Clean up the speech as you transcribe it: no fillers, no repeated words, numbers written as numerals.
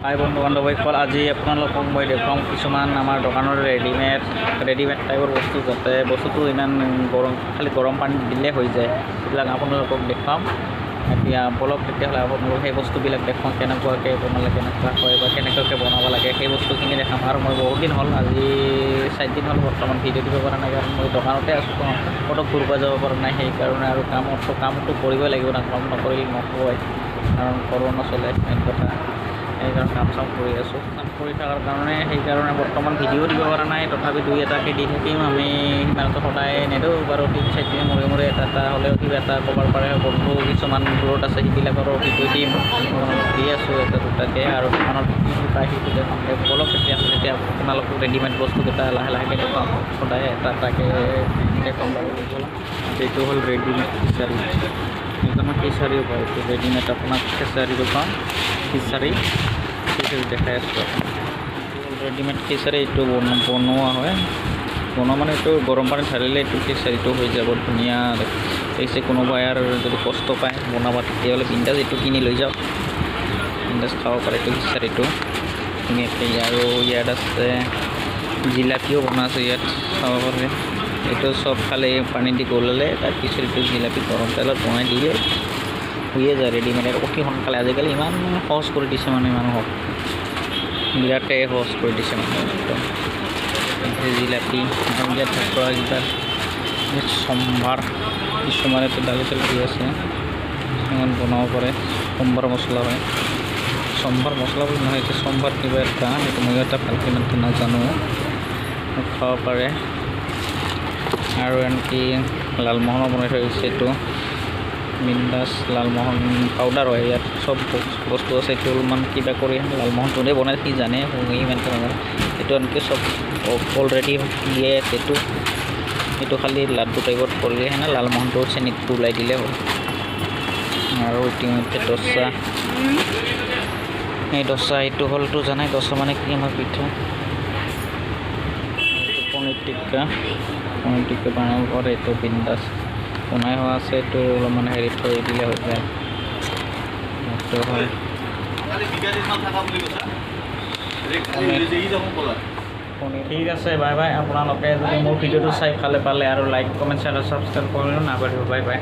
হাই বন্ধু বান্ধৱীসকল, আজি আপোনালোকক মই দেখুৱাম কিছুমান আমাৰ দোকানৰ ৰেডিমেড টাইপৰ বস্তু, যাতে বস্তুটো ইমান খালি গৰম পানী দিলে হৈ যায়। সেইবিলাক আপোনালোকক দেখুৱাম। এতিয়া বলক তেতিয়াহ'লে আপোনালোক সেই বস্তুবিলাক দেখুৱাম, কেনেকুৱাকৈ বনালে কেনেকুৱা হয় বা কেনেকুৱাকৈ বনাব লাগে সেই বস্তুখিনি দেখাম। আৰু মই বহুত দিন হ'ল, আজি 4 দিন হ'ল বৰ্তমান ভিডিঅ' দিব পৰা নাই, কাৰণ মই দোকানতে আছোঁ, ক'তো ঘূৰিব যাব পৰা নাই। সেইকাৰণে আৰু কামটো কৰিবই লাগিব না, কাম নকৰিলে নহ'বই, কাৰণ ঘৰো নচলে মেইন কথা। সেইকাৰণে কাম চাম কৰি আছোঁ, কাম কৰি থকাৰ কাৰণে সেইকাৰণে বৰ্তমান ভিডিঅ' দিব পৰা নাই। তথাপি 2-এটাকৈ দি থাকিম। আমি সিমানটো সদায় নিদিওঁ বাৰু, 3-4 দিনৰ মূৰে এটা হ'লেও কিবা এটা ক'ব পাৰে। বন্ধু কিছুমান দূৰত আছে, সেইবিলাকৰো ভিডিঅ' দিম, দি আছোঁ 1-2টাকৈ। আৰু দোকানত কি পায় সেইটো দেখাম। বলক তেতিয়া আপোনালোকক ৰেডিমেড বস্তুকেইটা লাহে দেখুৱাম, সদায় এটাকৈ দেখুৱাম বাৰু। এইটো হ'ল ৰেডিমেড খিচাৰী। সেইকাৰণে খিচাৰীও পায়, এইটো ৰেডিমেড আপোনাক খিচাৰী দোকান, খিচাৰী দেখাই আছোঁ আপোনাক। ৰেডিমেড খিচাৰী এইটো বনোৱা হয়, মানে এইটো গৰম পানীত ঢালিলে এইটো খিচাৰীটো হৈ যাব ধুনীয়া দেখিছে। কোনোবাই আৰু যদি কষ্ট পায় বনাব, তেতিয়াহ'লে বিন্দাছ এইটো কিনি লৈ যাওক, বিন্দাছ খাব পাৰে এইটো খিচাৰীটো ধুনীয়াকৈ। আৰু ইয়াত আছে জিলাপিও বনাইছে, ইয়াত খাব পাৰে। এইটো চব খালে পানী দি গলালে, তাৰপিছত এইটো জিলাপি গৰম তেলত বনাই দিলে হৈয়ে যায় ৰেডিমেড। অতি সোনকালে আজিকালি ইমান সহজ কৰি দিছে মানে মানুহক, বিৰাটেই সহজ কৰি দিছে মানুহ একদম। জিলাপি আৰু ইয়াত থকা এইবিলাক সম্ভাৰ, কিছুমানেতো দালি চালি দি আছে, কিছুমান বনাব পাৰে। সম্ভাৰ মছলা হয়, সম্ভাৰ মছলা বুলি নহয়, এইটো সম্ভাৰ কিবা এটা, সেইটো মই এটা ভালকৈ ইমানকৈ নাজানো, খাব পাৰে। আৰু আনকি লালমোহনো বনাই থৈ দিছে, এইটো বিন্দাছ লালমোহন পাউডাৰ হয়, ইয়াত চব বস্তু আছে। এইটো অলপমান কিবা কৰি লালমোহনটোৰে বনাই, সি জানে, ইমানকৈ নাজানে। এইটো আনকি চব অলৰেডি দিয়ে আছে। এইটো খালি লাড্ডু টাইপত কৰিলে সেনে লালমোহনটো চেনিটো ওলাই দিলে হ'ল। আৰু ইতিমধ্যে দোচা, এই দোচা এইটো হ'লতো জানাই, দোচা মানে কি আমাৰ পিঠা। পনীৰ টিক্কা বনাব পাৰে, এইটো বিন্দাছ বনাই হোৱা আছে। এইটো অলপমান হেৰি থৈ দিলে হৈ যায়। এইটো হয় ঠিক আছে, বাই বাই। আপোনালোকে যদি মোৰ ভিডিঅ'টো চাই ভালে পালে আৰু লাইক, কমেণ্ট, শ্বেয়াৰ, ছাবস্ক্ৰাইব কৰিলেও নাপাহৰিব। Bye bye.